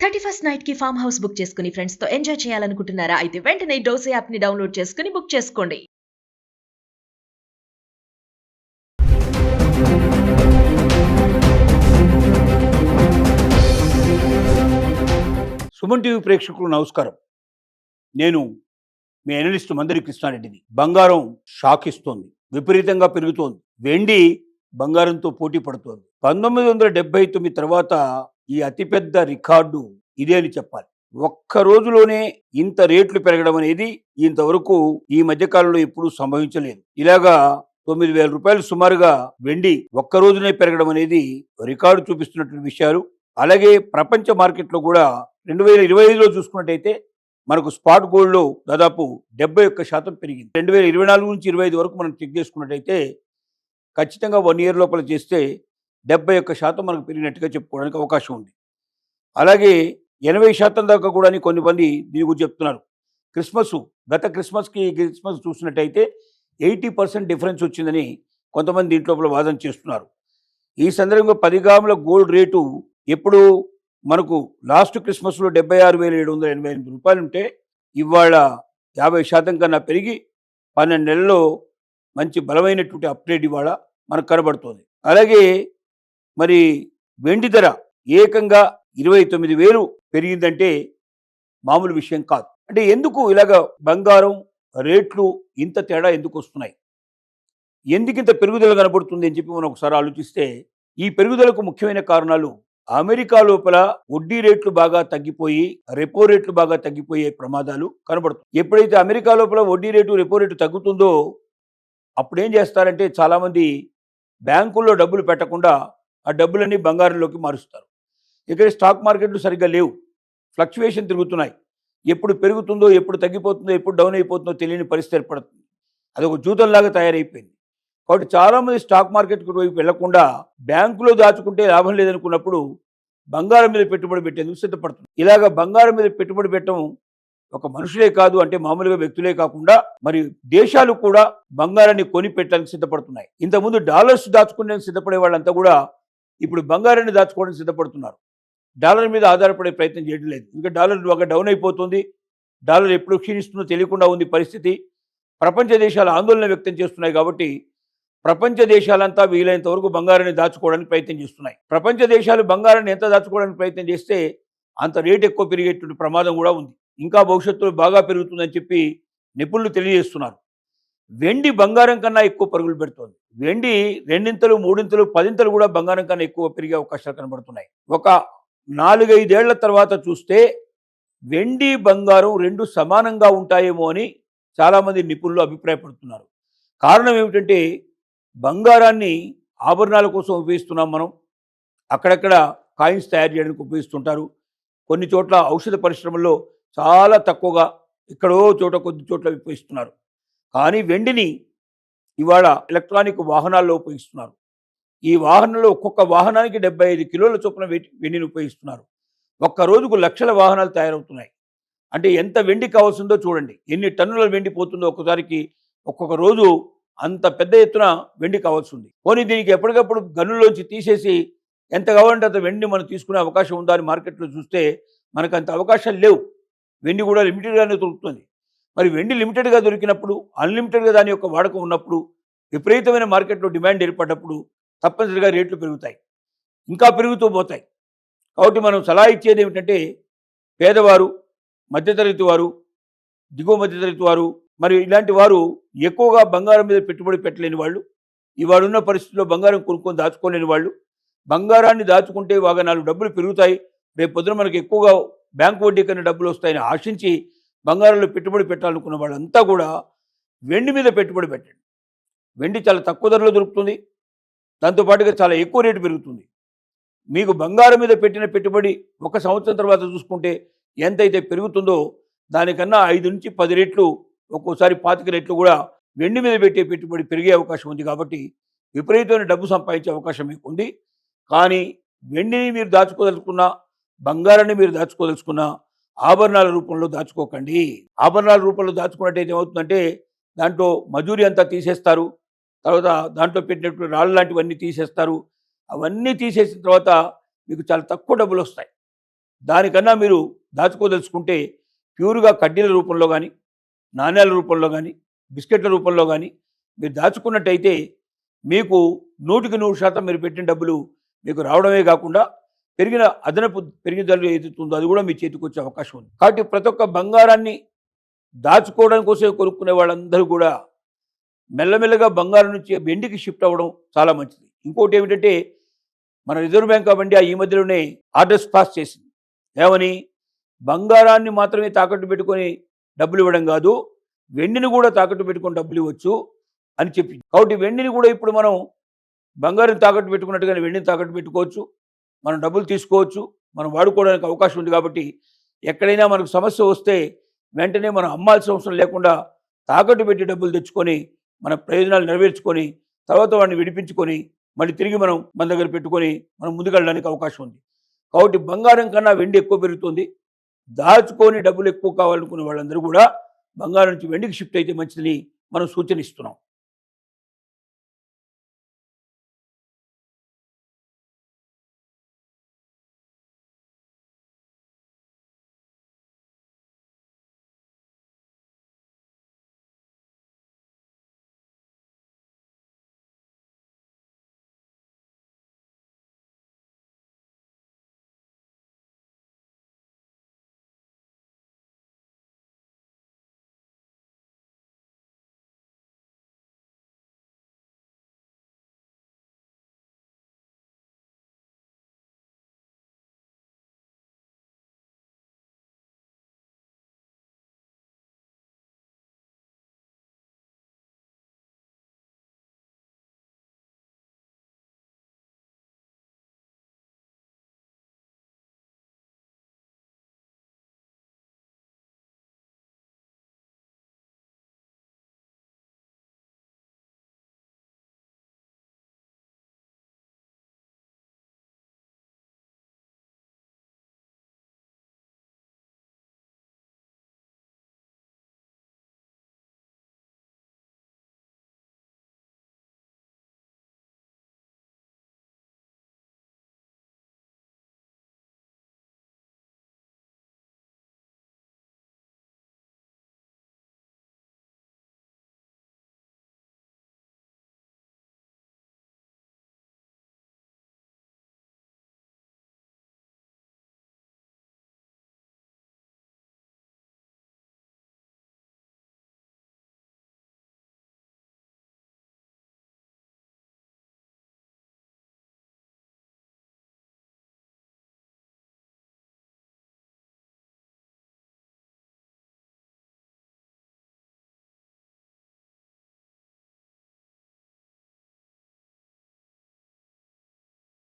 31st night కి farm house book చేసుకుని friends తో ఎంజాయ్ చేయాలనుకుంటున్నారా? అయితే వెంటనే డోసే యాప్ ని డౌన్లోడ్ చేసుకుని బుక్ చేసుకోండి. సుమన్ టీవీ ప్రేక్షకులకు నమస్కారం. నేను మీ అనలిస్ట్ మందరి కృష్ణారెడ్డిని. బంగారం షాక్ ఇస్తోంది, విపరీతంగా పెరుగుతోంది. వెండి బంగారంతో పోటీ పడుతోంది. 1979 తర్వాత ఈ అతిపెద్ద రికార్డు ఇదే అని చెప్పాలి. ఒక్క రోజులోనే ఇంత రేట్లు పెరగడం అనేది ఇంతవరకు ఈ మధ్యకాలంలో ఎప్పుడూ సంభవించలేదు. ఇలాగా 9,000 రూపాయలు సుమారుగా వెండి ఒక్క రోజునే పెరగడం అనేది రికార్డు చూపిస్తున్నటువంటి విషయాలు. అలాగే ప్రపంచ మార్కెట్లో కూడా 2025లో చూసుకున్నట్టయితే మనకు స్పాట్ గోల్డ్లో దాదాపు 71% పెరిగింది. 2024 నుంచి 25 వరకు మనం చెక్ చేసుకున్నట్టయితే ఖచ్చితంగా 1 ఇయర్ లోపల చేస్తే 71% మనకు పెరిగినట్టుగా చెప్పుకోవడానికి అవకాశం ఉంది. అలాగే 80% దాకా కూడా కొన్ని మంది దీని గురించి చెప్తున్నారు. గత క్రిస్మస్కి క్రిస్మస్ చూసినట్టయితే 80% డిఫరెన్స్ వచ్చిందని కొంతమంది దీంట్లో వాదన చేస్తున్నారు. ఈ సందర్భంగా 10 గ్రాముల గోల్డ్ రేటు ఎప్పుడు మనకు లాస్ట్ క్రిస్మస్లో 76,788 రూపాయలు ఉంటే ఇవాళ 50% కన్నా పెరిగి 12 నెలల్లో మంచి బలమైనటువంటి అప్గ్రేడ్ ఇవాళ మనకు కనబడుతుంది. అలాగే మరి వెండి ధర ఏకంగా 29,000 పెరిగిందంటే మామూలు విషయం కాదు. అంటే ఎందుకు ఇలాగ బంగారం రేట్లు ఇంత తేడా ఎందుకు వస్తున్నాయి, ఎందుకు ఇంత పెరుగుదల కనబడుతుంది అని చెప్పి మనం ఒకసారి ఆలోచిస్తే ఈ పెరుగుదలకు ముఖ్యమైన కారణాలు అమెరికా లోపల వడ్డీ రేట్లు బాగా తగ్గిపోయి రెపో రేట్లు బాగా తగ్గిపోయే ప్రమాదాలు కనబడుతుంది. ఎప్పుడైతే అమెరికా లోపల వడ్డీ రేటు రెపో రేటు తగ్గుతుందో అప్పుడు ఏం చేస్తారంటే చాలామంది బ్యాంకుల్లో డబ్బులు పెట్టకుండా ఆ డబ్బులన్నీ బంగారంలోకి మారుస్తారు. ఇక్కడ స్టాక్ మార్కెట్లు సరిగ్గా లేవు, ఫ్లక్చువేషన్ తిరుగుతున్నాయి. ఎప్పుడు పెరుగుతుందో ఎప్పుడు తగ్గిపోతుందో ఎప్పుడు డౌన్ అయిపోతుందో తెలియని పరిస్థితి ఏర్పడుతుంది. అదొక జూతంలాగా తయారైపోయింది. కాబట్టి చాలామంది స్టాక్ మార్కెట్ వైపు వెళ్లకుండా బ్యాంకులో దాచుకుంటే లాభం లేదనుకున్నప్పుడు బంగారం మీద పెట్టుబడి పెట్టేందుకు సిద్ధపడుతుంది. ఇలాగ బంగారం మీద పెట్టుబడి పెట్టడం ఒక మనుషులే కాదు, అంటే మామూలుగా వ్యక్తులే కాకుండా మరి దేశాలు కూడా బంగారాన్ని కొని పెట్టడానికి సిద్ధపడుతున్నాయి. ఇంతకుముందు డాలర్స్ దాచుకునేందుకు సిద్ధపడే వాళ్ళంతా కూడా ఇప్పుడు బంగారాన్ని దాచుకోవడానికి సిద్ధపడుతున్నారు. డాలర్ మీద ఆధారపడే ప్రయత్నం చేయడం లేదు. ఇంకా డాలర్ బాగా డౌన్ అయిపోతుంది. డాలర్ ఎప్పుడు క్షీణిస్తుందో తెలియకుండా ఉంది పరిస్థితి. ప్రపంచ దేశాలు ఆందోళన వ్యక్తం చేస్తున్నాయి. కాబట్టి ప్రపంచ దేశాలంతా వీలైనంత వరకు బంగారాన్ని దాచుకోవడానికి ప్రయత్నం చేస్తున్నాయి. ప్రపంచ దేశాలు బంగారాన్ని ఎంత దాచుకోవడానికి ప్రయత్నం చేస్తే అంత రేటు ఎక్కువ పెరిగేటువంటి ప్రమాదం కూడా ఉంది. ఇంకా భవిష్యత్తులో బాగా పెరుగుతుందని చెప్పి నిపుణులు తెలియజేస్తున్నారు. వెండి బంగారం కన్నా ఎక్కువ పరుగులు పెడుతోంది. వెండి 2 3 10 కూడా బంగారం కన్నా ఎక్కువ పెరిగే అవకాశాలు కనబడుతున్నాయి. ఒక 4-5 ఏళ్ల తర్వాత చూస్తే వెండి బంగారం 2 సమానంగా ఉంటాయేమో అని చాలామంది నిపుణులు అభిప్రాయపడుతున్నారు. కారణం ఏమిటంటే బంగారాన్ని ఆభరణాల కోసం ఉపయోగిస్తున్నాం మనం. అక్కడక్కడ కాయిన్స్ తయారు చేయడానికి ఉపయోగిస్తుంటారు. కొన్ని చోట్ల ఔషధ పరిశ్రమల్లో చాలా తక్కువగా, ఎక్కడో చోట కొద్ది చోట్ల ఉపయోగిస్తున్నారు. కానీ వెండిని ఇవాళ ఎలక్ట్రానిక్ వాహనాల్లో ఉపయోగిస్తున్నారు. ఈ వాహనంలో ఒక్కొక్క వాహనానికి 75 కిలోల చొప్పున వెండిని ఉపయోగిస్తున్నారు. ఒక్క రోజుకు లక్షల వాహనాలు తయారవుతున్నాయి. అంటే ఎంత వెండి కావాల్సిందో చూడండి, ఎన్ని టన్నుల వెండి పోతుందో ఒక్కసారికి. ఒక్కొక్క రోజు అంత పెద్ద ఎత్తున వెండి కావాల్సి ఉంది. పోనీ దీనికి ఎప్పటికప్పుడు గనుల్లోంచి తీసేసి ఎంత కావాలంటే అంత వెండిని మనం తీసుకునే అవకాశం ఉందా అని మార్కెట్లో చూస్తే మనకు అంత అవకాశాలు లేవు. వెండి కూడా లిమిటెడ్గానే దొరుకుతుంది. మరి వెండి లిమిటెడ్గా దొరికినప్పుడు, అన్లిమిటెడ్గా దాని యొక్క వాడకం ఉన్నప్పుడు, విపరీతమైన మార్కెట్లో డిమాండ్ ఏర్పడినప్పుడు తప్పనిసరిగా రేట్లు పెరుగుతాయి, ఇంకా పెరుగుతూ పోతాయి. కాబట్టి మనం సలహా ఇచ్చేది ఏమిటంటే పేదవారు, మధ్యతరగతి వారు, దిగువ మధ్యతరగతి వారు, మరి ఇలాంటి వారు ఎక్కువగా బంగారం మీద పెట్టుబడి పెట్టలేని వాళ్ళు, ఇవాళున్న పరిస్థితుల్లో బంగారం కొనుక్కొని దాచుకోలేని వాళ్ళు, బంగారాన్ని దాచుకుంటే బాగా 4 డబ్బులు పెరుగుతాయి, రేపు పొద్దున మనకు ఎక్కువగా బ్యాంకు వడ్డీ కన్నా డబ్బులు వస్తాయని ఆశించి బంగారంలో పెట్టుబడి పెట్టాలనుకున్న వాళ్ళంతా కూడా వెండి మీద పెట్టుబడి పెట్టండి. వెండి చాలా తక్కువ ధరలో దొరుకుతుంది, దాంతోపాటుగా చాలా ఎక్కువ రేటు పెరుగుతుంది. మీకు బంగారం మీద పెట్టిన పెట్టుబడి 1 సంవత్సరం తర్వాత చూసుకుంటే ఎంతైతే పెరుగుతుందో దానికన్నా 5 నుంచి 10 రెట్లు, ఒక్కోసారి 25 రెట్లు కూడా వెండి మీద పెట్టే పెట్టుబడి పెరిగే అవకాశం ఉంది. కాబట్టి విపరీతమైన డబ్బు సంపాదించే అవకాశం మీకు ఉంది. కానీ వెండిని మీరు దాచుకోదలుచుకున్నా, బంగారాన్ని మీరు దాచుకోదలుచుకున్నా ఆభరణాల రూపంలో దాచుకోకండి. ఆభరణాల రూపంలో దాచుకున్నట్టయితే ఏమవుతుందంటే దాంట్లో మజూరీ అంతా తీసేస్తారు. తర్వాత దాంట్లో పెట్టినటువంటి రాళ్ళు లాంటివన్నీ తీసేస్తారు. అవన్నీ తీసేసిన తర్వాత మీకు చాలా తక్కువ డబ్బులు వస్తాయి. దానికన్నా మీరు దాచుకోదలుచుకుంటే ప్యూర్గా కడ్డీల రూపంలో కానీ, నాణ్యాల రూపంలో కానీ, బిస్కెట్ల రూపంలో కానీ మీరు దాచుకున్నట్టయితే మీకు 100% మీరు పెట్టిన డబ్బులు మీకు రావడమే కాకుండా పెరిగిన అదనపు పెరుగుదల ఏదైతుందో అది కూడా మీ చేతికి వచ్చే అవకాశం ఉంది. కాబట్టి ప్రతి ఒక్క బంగారాన్ని దాచుకోవడం కోసం కొనుక్కునే వాళ్ళందరూ కూడా మెల్లమెల్లగా బంగారం నుంచి వెండికి షిఫ్ట్ అవ్వడం చాలా మంచిది. ఇంకోటి ఏమిటంటే మన రిజర్వ్ బ్యాంక్ ఆఫ్ ఇండియా ఈ మధ్యలోనే ఆర్డర్స్ పాస్ చేసింది. ఏమని? బంగారాన్ని మాత్రమే తాకట్టు పెట్టుకొని డబ్బులు ఇవ్వడం కాదు, వెండిని కూడా తాకట్టు పెట్టుకొని డబ్బులు ఇవ్వచ్చు అని చెప్పి. కాబట్టి వెండిని కూడా ఇప్పుడు మనం బంగారం తాకట్టు పెట్టుకున్నట్టుగానే వెండిని తాకట్టు పెట్టుకోవచ్చు, మనం డబ్బులు తీసుకోవచ్చు, మనం వాడుకోవడానికి అవకాశం ఉంది. కాబట్టి ఎక్కడైనా మనకు సమస్య వస్తే వెంటనే మనం అమ్మాల్సిన అవసరం లేకుండా తాకట్టు పెట్టి డబ్బులు తెచ్చుకొని మన ప్రయోజనాలు నెరవేర్చుకొని తర్వాత వాడిని విడిపించుకొని మళ్ళీ తిరిగి మనం మన దగ్గర పెట్టుకొని మనం ముందుకెళ్ళడానికి అవకాశం ఉంది. కాబట్టి బంగారం కన్నా వెండి ఎక్కువ పెరుగుతుంది. దాచుకొని డబ్బులు ఎక్కువ కావాలనుకునే వాళ్ళందరూ కూడా బంగారం నుంచి వెండికి షిఫ్ట్ అయితే మంచిదని మనం సూచన ఇస్తున్నాం.